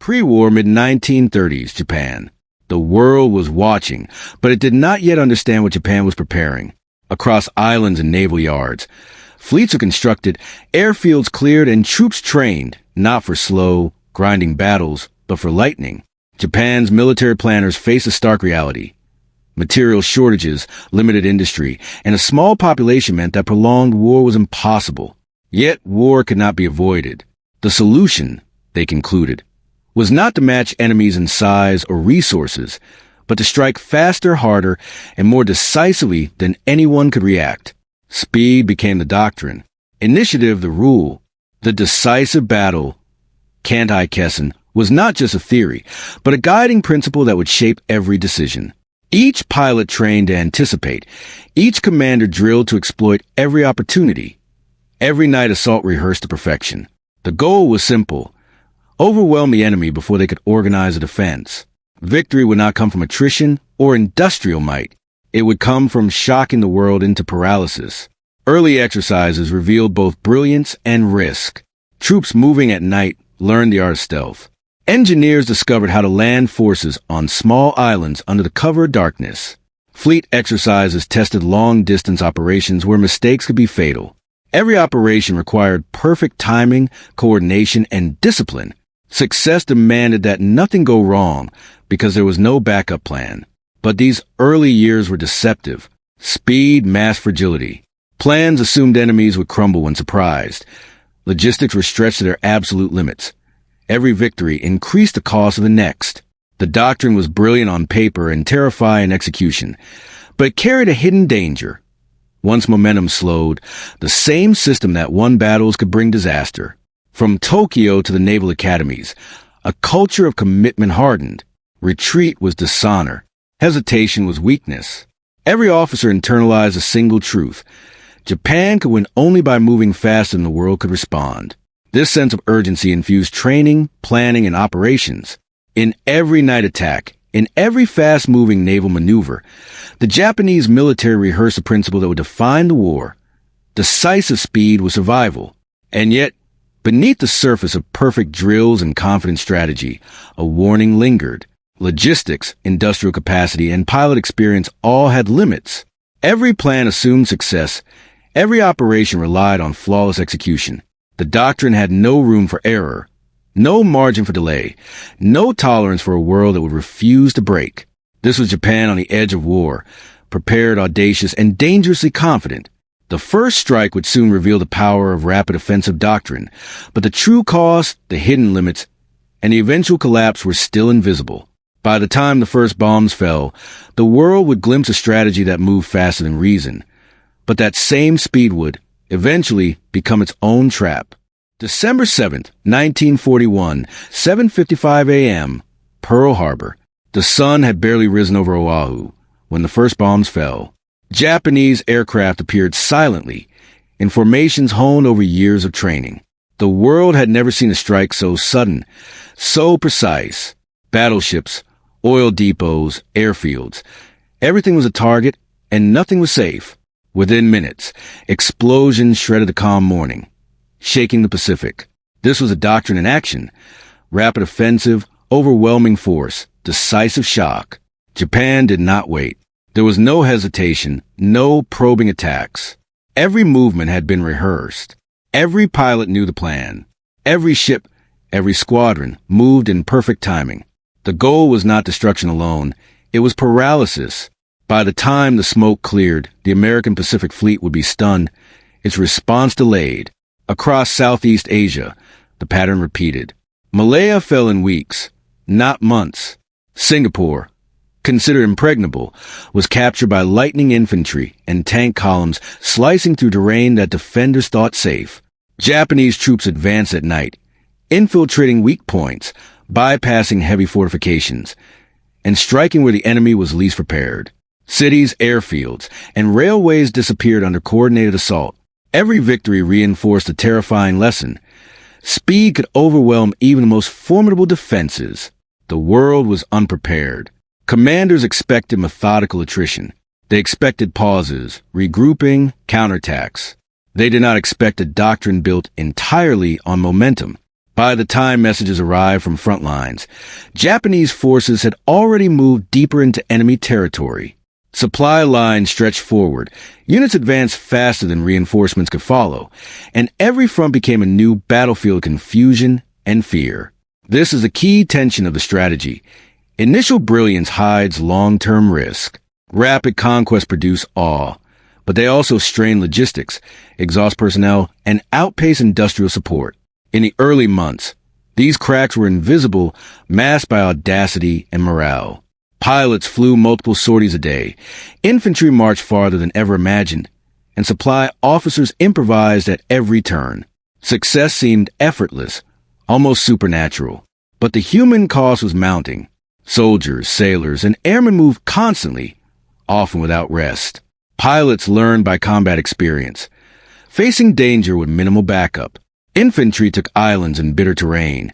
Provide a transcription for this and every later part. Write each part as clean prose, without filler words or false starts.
Pre-war mid-1930s Japan. The world was watching, but it did not yet understand what Japan was preparing. Across islands and naval yards, fleets were constructed, airfields cleared, and troops trained, not for slow, grinding battles, but for lightning. Japan's military planners faced a stark reality. Material shortages, limited industry, and a small population meant that prolonged war was impossible. Yet war could not be avoided. The solution, they concluded, was not to match enemies in size or resources, but to strike faster, harder, and more decisively than anyone could react. Speed became the doctrine, initiative the rule. The decisive battle, Kantai-kessen, was not just a theory, but a guiding principle that would shape every decision. Each pilot trained to anticipate, each commander drilled to exploit every opportunity. Every night assault rehearsed to perfection. The goal was simple: overwhelm the enemy before they could organize a defense. Victory would not come from attrition or industrial might. It would come from shocking the world into paralysis. Early exercises revealed both brilliance and risk. Troops moving at night learned the art of stealth. Engineers discovered how to land forces on small islands under the cover of darkness. Fleet exercises tested long-distance operations where mistakes could be fatal. Every operation required perfect timing, coordination, and discipline. Success demanded that nothing go wrong because there was no backup plan. But these early years were deceptive. Speed masked fragility. Plans assumed enemies would crumble when surprised. Logistics were stretched to their absolute limits. Every victory increased the cost of the next. The doctrine was brilliant on paper and terrifying in execution, but it carried a hidden danger. Once momentum slowed, the same system that won battles could bring disaster. From Tokyo to the naval academies, a culture of commitment hardened. Retreat was dishonor. Hesitation was weakness. Every officer internalized a single truth: Japan could win only by moving faster than the world could respond. This sense of urgency infused training, planning, and operations. In every night attack, in every fast-moving naval maneuver, the Japanese military rehearsed a principle that would define the war. Decisive speed was survival. And yet, beneath the surface of perfect drills and confident strategy, a warning lingered. Logistics, industrial capacity, and pilot experience all had limits. Every plan assumed success. Every operation relied on flawless execution. The doctrine had no room for error, no margin for delay, no tolerance for a world that would refuse to break. This was Japan on the edge of war, prepared, audacious, and dangerously confident. The first strike would soon reveal the power of rapid offensive doctrine, but the true cost, the hidden limits, and the eventual collapse were still invisible. By the time the first bombs fell, the world would glimpse a strategy that moved faster than reason. But that same speed would, eventually, become its own trap. December 7th, 1941, 7:55 a.m., Pearl Harbor. The sun had barely risen over Oahu when the first bombs fell. Japanese aircraft appeared silently, in formations honed over years of training. The world had never seen a strike so sudden, so precise. Battleships, oil depots, airfields. Everything was a target, and nothing was safe. Within minutes, explosions shredded the calm morning, shaking the Pacific. This was a doctrine in action. Rapid offensive, overwhelming force, decisive shock. Japan did not wait. There was no hesitation, no probing attacks. Every movement had been rehearsed. Every pilot knew the plan. Every ship, every squadron moved in perfect timing. The goal was not destruction alone. It was paralysis. By the time the smoke cleared, the American Pacific Fleet would be stunned, its response delayed. Across Southeast Asia, the pattern repeated. Malaya fell in weeks, not months. Singapore, considered impregnable, was captured by lightning infantry and tank columns slicing through terrain that defenders thought safe. Japanese troops advanced at night, infiltrating weak points, bypassing heavy fortifications, and striking where the enemy was least prepared. Cities, airfields, and railways disappeared under coordinated assault. Every victory reinforced a terrifying lesson. Speed could overwhelm even the most formidable defenses. The world was unprepared. Commanders expected methodical attrition. They expected pauses, regrouping, counterattacks. They did not expect a doctrine built entirely on momentum. By the time messages arrived from front lines, Japanese forces had already moved deeper into enemy territory. Supply lines stretched forward, units advanced faster than reinforcements could follow, and every front became a new battlefield of confusion and fear. This is the key tension of the strategy. Initial brilliance hides long-term risk. Rapid conquests produce awe, but they also strain logistics, exhaust personnel, and outpace industrial support. In the early months, these cracks were invisible, masked by audacity and morale. Pilots flew multiple sorties a day, infantry marched farther than ever imagined, and supply officers improvised at every turn. Success seemed effortless, almost supernatural. But the human cost was mounting. Soldiers, sailors, and airmen moved constantly, often without rest. Pilots learned by combat experience, facing danger with minimal backup. Infantry took islands in bitter terrain,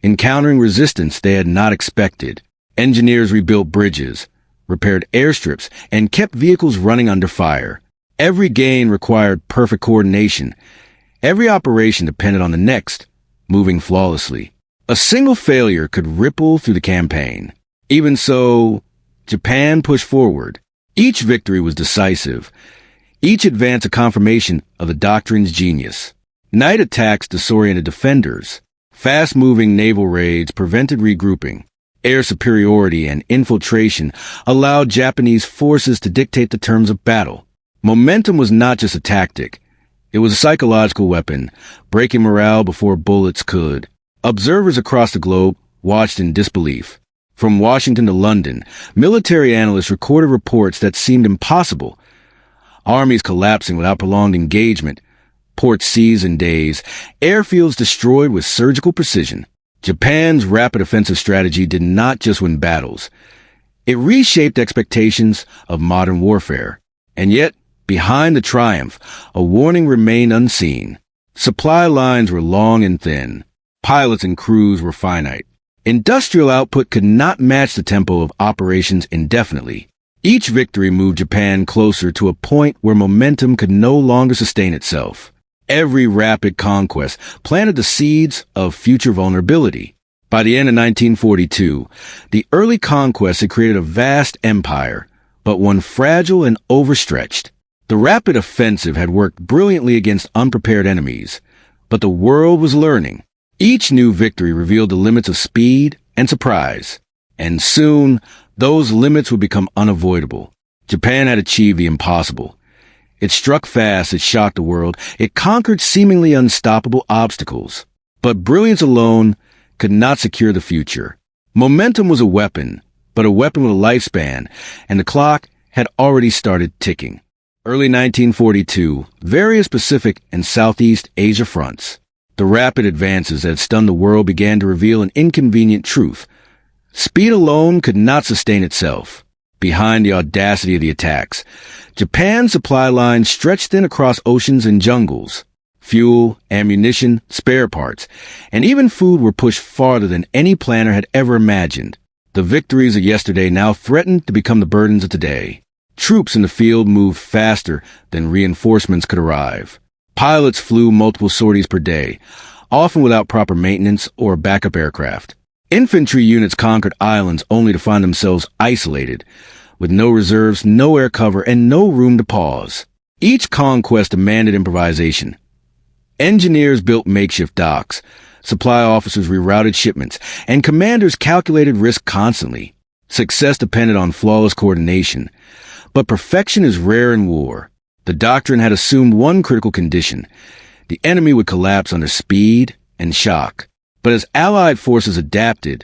encountering resistance they had not expected. Engineers rebuilt bridges, repaired airstrips, and kept vehicles running under fire. Every gain required perfect coordination. Every operation depended on the next, moving flawlessly. A single failure could ripple through the campaign. Even so, Japan pushed forward. Each victory was decisive. Each advance a confirmation of the Doctrine's genius. Night attacks disoriented defenders. Fast-moving naval raids prevented regrouping. Air superiority and infiltration allowed Japanese forces to dictate the terms of battle. Momentum was not just a tactic. It was a psychological weapon, breaking morale before bullets could. Observers across the globe watched in disbelief. From Washington to London, military analysts recorded reports that seemed impossible. Armies collapsing without prolonged engagement, ports seized in days, airfields destroyed with surgical precision. Japan's rapid offensive strategy did not just win battles. It reshaped expectations of modern warfare. And yet, behind the triumph, a warning remained unseen. Supply lines were long and thin. Pilots and crews were finite. Industrial output could not match the tempo of operations indefinitely. Each victory moved Japan closer to a point where momentum could no longer sustain itself. Every rapid conquest planted the seeds of future vulnerability. By the end of 1942, the early conquests had created a vast empire, but one fragile and overstretched. The rapid offensive had worked brilliantly against unprepared enemies, but the world was learning. Each new victory revealed the limits of speed and surprise, and soon those limits would become unavoidable. Japan had achieved the impossible. It struck fast, it shocked the world, it conquered seemingly unstoppable obstacles. But brilliance alone could not secure the future. Momentum was a weapon, but a weapon with a lifespan, and the clock had already started ticking. Early 1942, various Pacific and Southeast Asia fronts. The rapid advances that stunned the world began to reveal an inconvenient truth. Speed alone could not sustain itself. Behind the audacity of the attacks, Japan's supply lines stretched thin across oceans and jungles. Fuel, ammunition, spare parts, and even food were pushed farther than any planner had ever imagined. The victories of yesterday now threatened to become the burdens of today. Troops in the field moved faster than reinforcements could arrive. Pilots flew multiple sorties per day, often without proper maintenance or backup aircraft. Infantry units conquered islands only to find themselves isolated, with no reserves, no air cover, and no room to pause. Each conquest demanded improvisation. Engineers built makeshift docks, supply officers rerouted shipments, and commanders calculated risk constantly. Success depended on flawless coordination. But perfection is rare in war. The Doctrine had assumed one critical condition. The enemy would collapse under speed and shock. But as Allied forces adapted,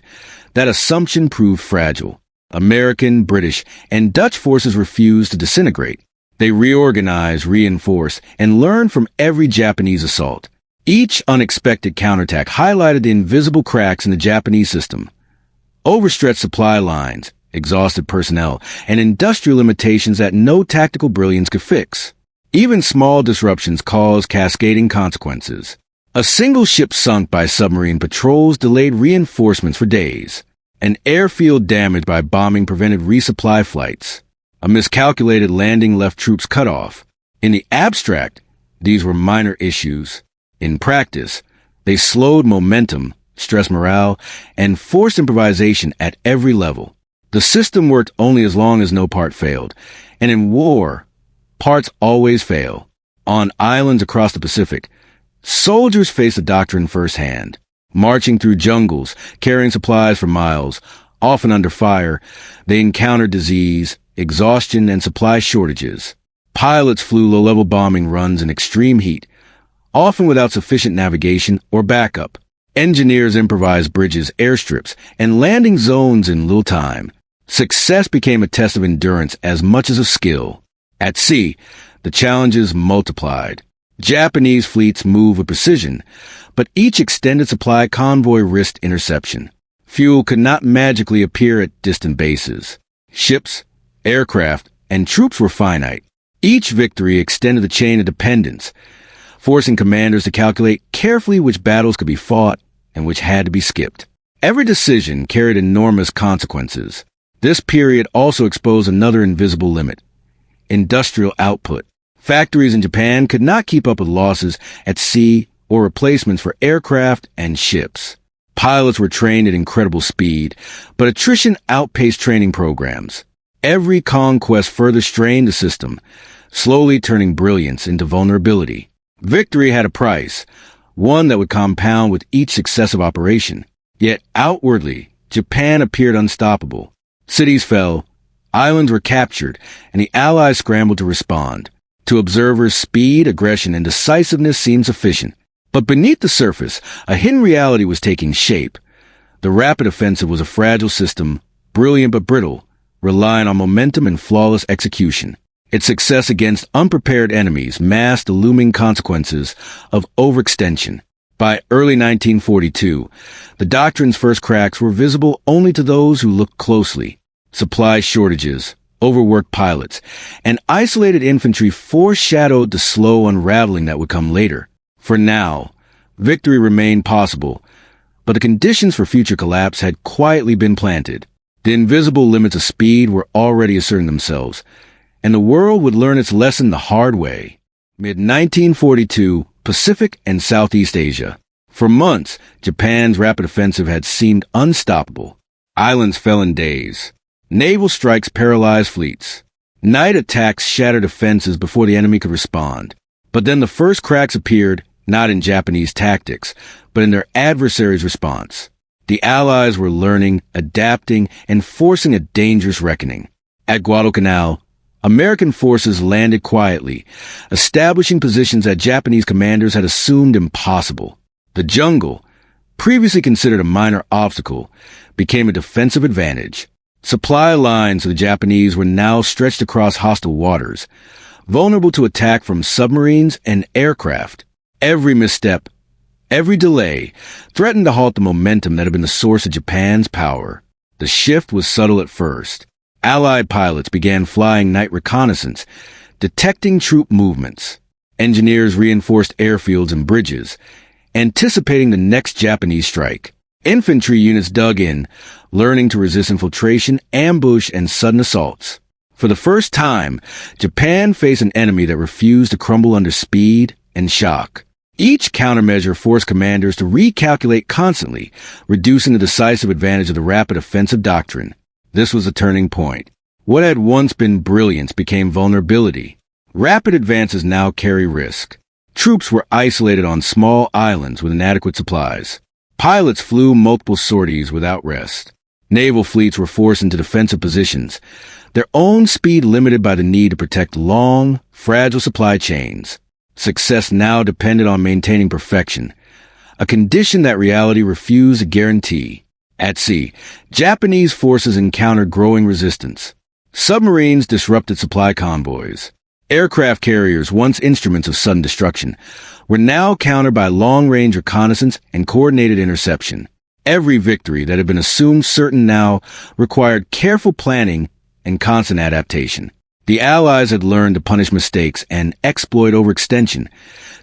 that assumption proved fragile. American, British, and Dutch forces refused to disintegrate. They reorganized, reinforced, and learned from every Japanese assault. Each unexpected counterattack highlighted the invisible cracks in the Japanese system. Overstretched supply lines, exhausted personnel, and industrial limitations that no tactical brilliance could fix. Even small disruptions caused cascading consequences. A single ship sunk by submarine patrols delayed reinforcements for days. An airfield damaged by bombing prevented resupply flights. A miscalculated landing left troops cut off. In the abstract, these were minor issues. In practice, They slowed momentum, stressed morale, and forced improvisation at every level. The system worked only as long as no part failed. And in war, parts always fail. On islands across the Pacific, soldiers faced the doctrine firsthand. Marching through jungles, carrying supplies for miles, often under fire, they encountered disease, exhaustion, and supply shortages. Pilots flew low-level bombing runs in extreme heat, often without sufficient navigation or backup. Engineers improvised bridges, airstrips, and landing zones in little time. Success became a test of endurance as much as of skill. At sea, the challenges multiplied. Japanese fleets moved with precision, but each extended supply convoy risked interception. Fuel could not magically appear at distant bases. Ships, aircraft, and troops were finite. Each victory extended the chain of dependence, forcing commanders to calculate carefully which battles could be fought and which had to be skipped. Every decision carried enormous consequences. This period also exposed another invisible limit: industrial output. Factories in Japan could not keep up with losses at sea or replacements for aircraft and ships. Pilots were trained at incredible speed, but attrition outpaced training programs. Every conquest further strained the system, slowly turning brilliance into vulnerability. Victory had a price, one that would compound with each successive operation. Yet outwardly, Japan appeared unstoppable. Cities fell, islands were captured, and the Allies scrambled to respond. To observers, speed, aggression, and decisiveness seemed sufficient. But beneath the surface, a hidden reality was taking shape. The rapid offensive was a fragile system, brilliant but brittle, relying on momentum and flawless execution. Its success against unprepared enemies masked the looming consequences of overextension. By early 1942, the doctrine's first cracks were visible only to those who looked closely. Supply shortages, overworked pilots, and isolated infantry foreshadowed the slow unraveling that would come later. For now, victory remained possible, but the conditions for future collapse had quietly been planted. The invisible limits of speed were already asserting themselves, and the world would learn its lesson the hard way. Mid-1942, Pacific and Southeast Asia. For months, Japan's rapid offensive had seemed unstoppable. Islands fell in days. Naval strikes paralyzed fleets. Night attacks shattered defenses before the enemy could respond. But then the first cracks appeared, not in Japanese tactics, but in their adversaries' response. The Allies were learning, adapting, and forcing a dangerous reckoning. At Guadalcanal, American forces landed quietly, establishing positions that Japanese commanders had assumed impossible. The jungle, previously considered a minor obstacle, became a defensive advantage. Supply lines of the Japanese were now stretched across hostile waters, vulnerable to attack from submarines and aircraft. Every misstep, every delay, threatened to halt the momentum that had been the source of Japan's power. The shift was subtle at first. Allied pilots began flying night reconnaissance, detecting troop movements. Engineers reinforced airfields and bridges, anticipating the next Japanese strike. Infantry units dug in, learning to resist infiltration, ambush, and sudden assaults. For the first time, Japan faced an enemy that refused to crumble under speed and shock. Each countermeasure forced commanders to recalculate constantly, reducing the decisive advantage of the rapid offensive doctrine. This was a turning point. What had once been brilliance became vulnerability. Rapid advances now carry risk. Troops were isolated on small islands with inadequate supplies. Pilots flew multiple sorties without rest. Naval fleets were forced into defensive positions, their own speed limited by the need to protect long, fragile supply chains. Success now depended on maintaining perfection, a condition that reality refused to guarantee. At sea, Japanese forces encountered growing resistance. Submarines disrupted supply convoys. Aircraft carriers, once instruments of sudden destruction, were now countered by long-range reconnaissance and coordinated interception. Every victory that had been assumed certain now required careful planning and constant adaptation. The Allies had learned to punish mistakes and exploit overextension,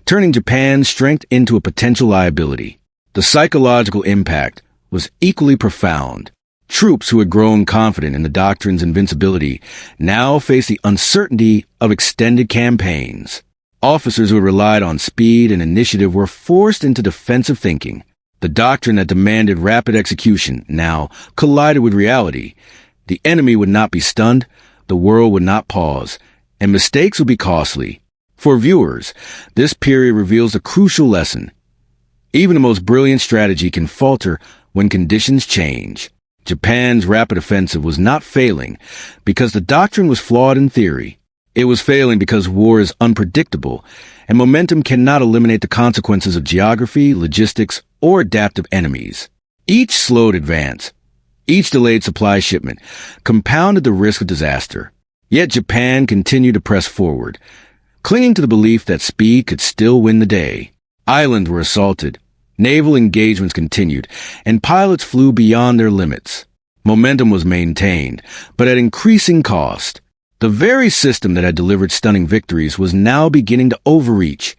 turning Japan's strength into a potential liability. The psychological impact was equally profound. Troops who had grown confident in the doctrine's invincibility now faced the uncertainty of extended campaigns. Officers who had relied on speed and initiative were forced into defensive thinking. The doctrine that demanded rapid execution now collided with reality. The enemy would not be stunned, the world would not pause, and mistakes would be costly. For viewers, this period reveals a crucial lesson. Even the most brilliant strategy can falter when conditions change. Japan's rapid offensive was not failing because the doctrine was flawed in theory. It was failing because war is unpredictable, and momentum cannot eliminate the consequences of geography, logistics, or adaptive enemies. Each slowed advance, each delayed supply shipment, compounded the risk of disaster. Yet Japan continued to press forward, clinging to the belief that speed could still win the day. Islands were assaulted, naval engagements continued, and pilots flew beyond their limits. Momentum was maintained, but at increasing cost. The very system that had delivered stunning victories was now beginning to overreach,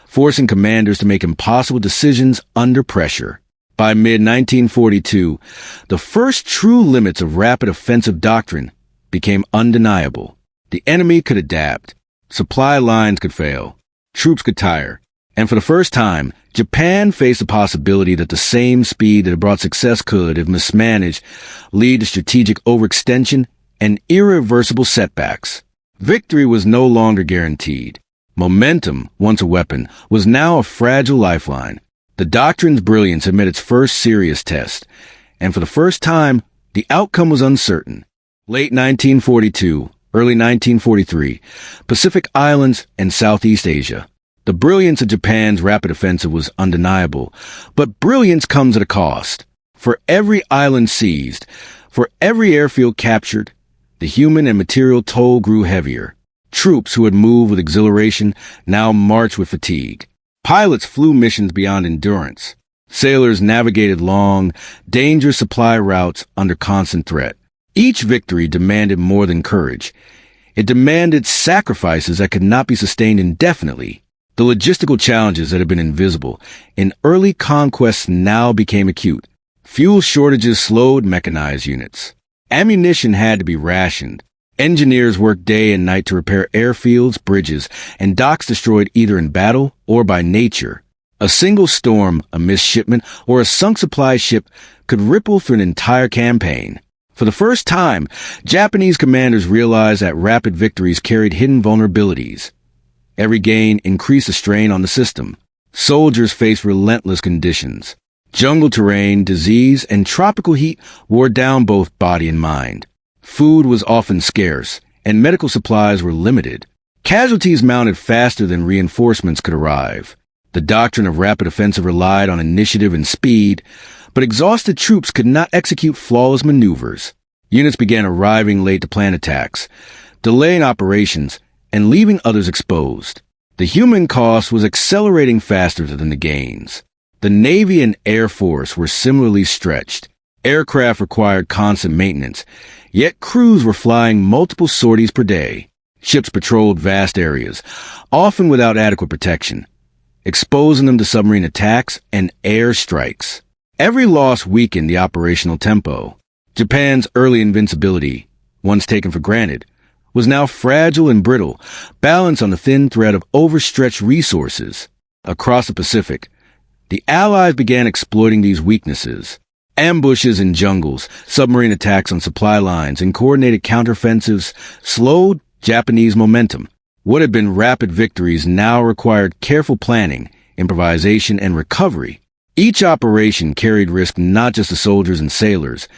forcing commanders to make impossible decisions under pressure. By mid-1942, the first true limits of rapid offensive doctrine became undeniable. The enemy could adapt, supply lines could fail, troops could tire, and for the first time, Japan faced the possibility that the same speed that had brought success could, if mismanaged, lead to strategic overextension and irreversible setbacks. Victory was no longer guaranteed. Momentum, once a weapon, was now a fragile lifeline. The doctrine's brilliance had met its first serious test, and for the first time, the outcome was uncertain. Late 1942, early 1943, Pacific Islands and Southeast Asia. The brilliance of Japan's rapid offensive was undeniable, but brilliance comes at a cost. For every island seized, for every airfield captured, the human and material toll grew heavier. Troops who had moved with exhilaration now marched with fatigue. Pilots flew missions beyond endurance. Sailors navigated long, dangerous supply routes under constant threat. Each victory demanded more than courage. It demanded sacrifices that could not be sustained indefinitely. The logistical challenges that had been invisible in early conquests now became acute. Fuel shortages slowed mechanized units. Ammunition had to be rationed. Engineers worked day and night to repair airfields, bridges, and docks destroyed either in battle or by nature. A single storm, a missed shipment, or a sunk supply ship could ripple through an entire campaign. For the first time, Japanese commanders realized that rapid victories carried hidden vulnerabilities. Every gain increased the strain on the system. Soldiers faced relentless conditions. Jungle terrain, disease, and tropical heat wore down both body and mind. Food was often scarce, and medical supplies were limited. Casualties mounted faster than reinforcements could arrive. The doctrine of rapid offensive relied on initiative and speed, but exhausted troops could not execute flawless maneuvers. Units began arriving late to plan attacks, delaying operations, and leaving others exposed. The human cost was accelerating faster than the gains. The Navy and Air Force were similarly stretched. Aircraft required constant maintenance, yet crews were flying multiple sorties per day. Ships patrolled vast areas, often without adequate protection, exposing them to submarine attacks and air strikes. Every loss weakened the operational tempo. Japan's early invincibility, once taken for granted, was now fragile and brittle, balanced on the thin thread of overstretched resources. Across the Pacific, the Allies began exploiting these weaknesses. Ambushes in jungles, submarine attacks on supply lines, and coordinated counteroffensives slowed Japanese momentum. What had been rapid victories now required careful planning, improvisation, and recovery. Each operation carried risk not just to soldiers and sailors,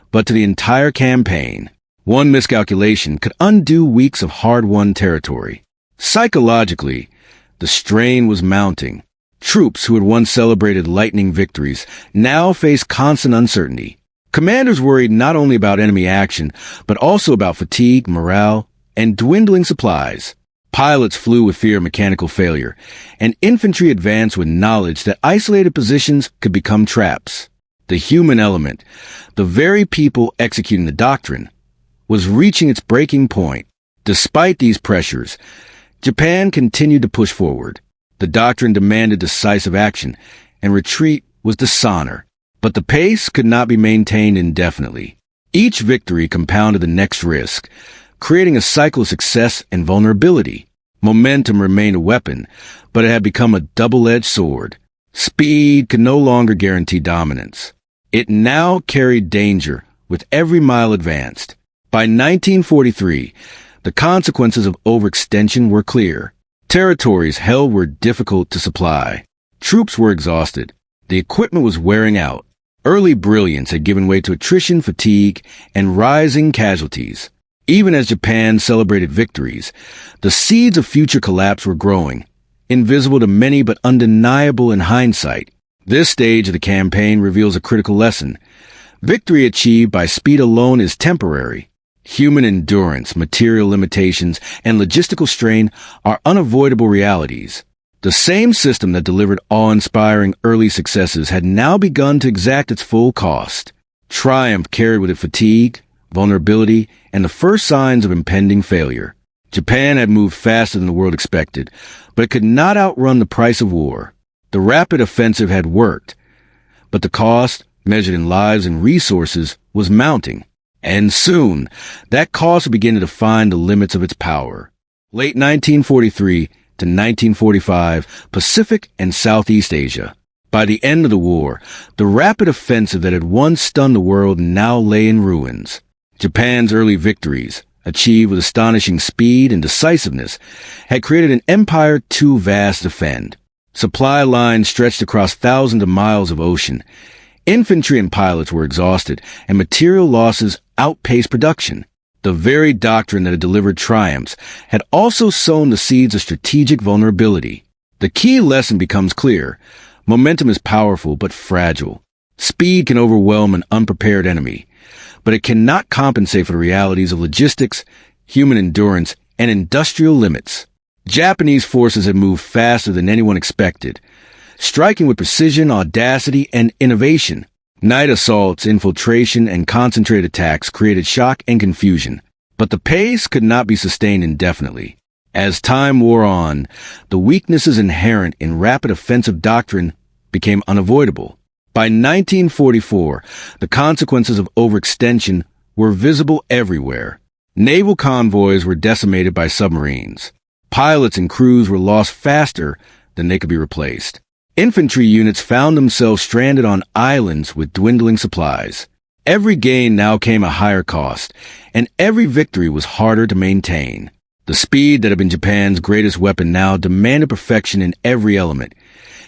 but to the entire campaign. One miscalculation could undo weeks of hard-won territory. Psychologically, the strain was mounting. Troops who had once celebrated lightning victories now faced constant uncertainty. Commanders worried not only about enemy action, but also about fatigue, morale, and dwindling supplies. Pilots flew with fear of mechanical failure, and infantry advanced with knowledge that isolated positions could become traps. The human element, the very people executing the doctrine, was reaching its breaking point. Despite these pressures, Japan continued to push forward. The doctrine demanded decisive action, and retreat was dishonor. But the pace could not be maintained indefinitely. Each victory compounded the next risk, creating a cycle of success and vulnerability. Momentum remained a weapon, but it had become a double-edged sword. Speed could no longer guarantee dominance. It now carried danger with every mile advanced. By 1943, the consequences of overextension were clear. Territories held were difficult to supply. Troops were exhausted. The equipment was wearing out. Early brilliance had given way to attrition, fatigue, and rising casualties. Even as Japan celebrated victories, the seeds of future collapse were growing, invisible to many but undeniable in hindsight. This stage of the campaign reveals a critical lesson. Victory achieved by speed alone is temporary. Human endurance, material limitations, and logistical strain are unavoidable realities. The same system that delivered awe-inspiring early successes had now begun to exact its full cost. Triumph carried with it fatigue, vulnerability, and the first signs of impending failure. Japan had moved faster than the world expected, but it could not outrun the price of war. The rapid offensive had worked, but the cost, measured in lives and resources, was mounting. And soon, that cost would begin to define the limits of its power. Late 1943 to 1945, Pacific and Southeast Asia. By the end of the war, the rapid offensive that had once stunned the world now lay in ruins. Japan's early victories, achieved with astonishing speed and decisiveness, had created an empire too vast to defend. Supply lines stretched across thousands of miles of ocean. Infantry and pilots were exhausted, and material losses outpaced production. The very doctrine that had delivered triumphs had also sown the seeds of strategic vulnerability. The key lesson becomes clear. Momentum is powerful but fragile. Speed can overwhelm an unprepared enemy, but it cannot compensate for the realities of logistics, human endurance, and industrial limits. Japanese forces had moved faster than anyone expected, striking with precision, audacity, and innovation. Night assaults, infiltration, and concentrated attacks created shock and confusion, but the pace could not be sustained indefinitely. As time wore on, the weaknesses inherent in rapid offensive doctrine became unavoidable. By 1944, the consequences of overextension were visible everywhere. Naval convoys were decimated by submarines. Pilots and crews were lost faster than they could be replaced. Infantry units found themselves stranded on islands with dwindling supplies. Every gain now came at a higher cost, and every victory was harder to maintain. The speed that had been Japan's greatest weapon now demanded perfection in every element.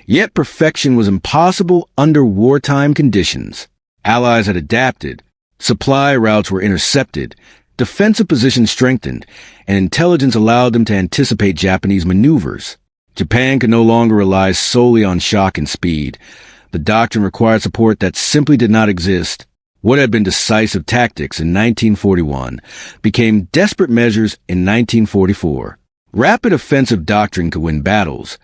Yet perfection was impossible under wartime conditions. Allies had adapted. Supply routes were intercepted. Defensive positions strengthened, and intelligence allowed them to anticipate Japanese maneuvers. Japan could no longer rely solely on shock and speed. The doctrine required support that simply did not exist. What had been decisive tactics in 1941 became desperate measures in 1944. Rapid offensive doctrine could win battles,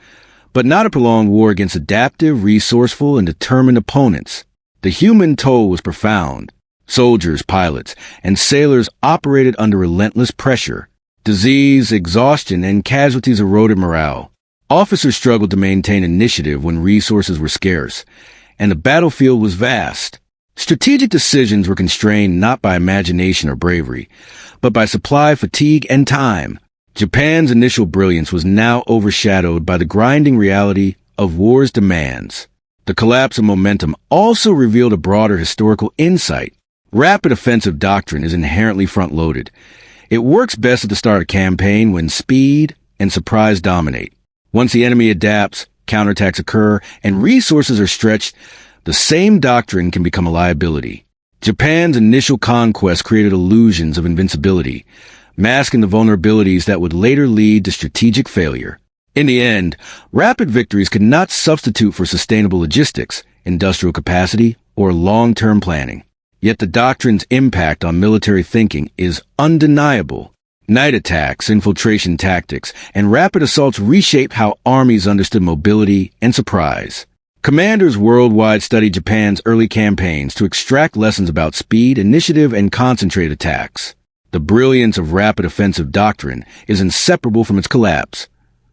but not a prolonged war against adaptive, resourceful, and determined opponents. The human toll was profound. Soldiers, pilots, and sailors operated under relentless pressure. Disease, exhaustion, and casualties eroded morale. Officers struggled to maintain initiative when resources were scarce, and the battlefield was vast. Strategic decisions were constrained not by imagination or bravery, but by supply fatigue and time. Japan's initial brilliance was now overshadowed by the grinding reality of war's demands. The collapse of momentum also revealed a broader historical insight. Rapid offensive doctrine is inherently front-loaded. It works best at the start of a campaign when speed and surprise dominate. Once the enemy adapts, counterattacks occur, and resources are stretched, the same doctrine can become a liability. Japan's initial conquest created illusions of invincibility, masking the vulnerabilities that would later lead to strategic failure. In the end, rapid victories could not substitute for sustainable logistics, industrial capacity, or long-term planning. Yet the doctrine's impact on military thinking is undeniable. Night attacks, infiltration tactics, and rapid assaults reshaped how armies understood mobility and surprise. Commanders worldwide studied Japan's early campaigns to extract lessons about speed, initiative, and concentrated attacks. The brilliance of rapid offensive doctrine is inseparable from its collapse.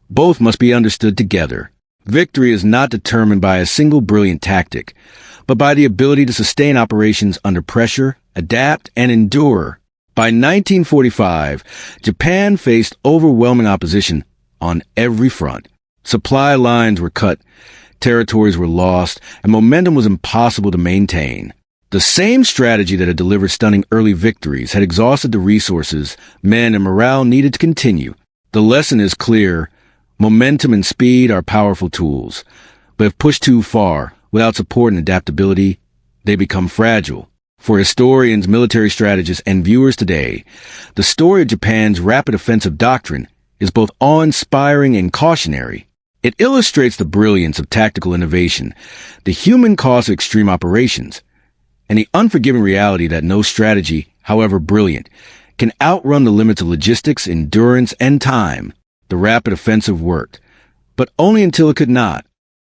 Both must be understood together. Victory is not determined by a single brilliant tactic, but by the ability to sustain operations under pressure, adapt, and endure. By 1945, Japan faced overwhelming opposition, on every front. Supply lines were cut, territories were lost, and momentum was impossible to maintain. The same strategy that had delivered stunning early victories had exhausted the resources, men, and morale needed to continue. The lesson is clear. Momentum and speed are powerful tools, but if pushed too far, without support and adaptability, they become fragile. For historians, military strategists, and viewers today, the story of Japan's rapid offensive doctrine is both awe-inspiring and cautionary. It illustrates the brilliance of tactical innovation, the human cost of extreme operations, and the unforgiving reality that no strategy, however brilliant, can outrun the limits of logistics, endurance, and time. The rapid offensive worked, but only until it could not.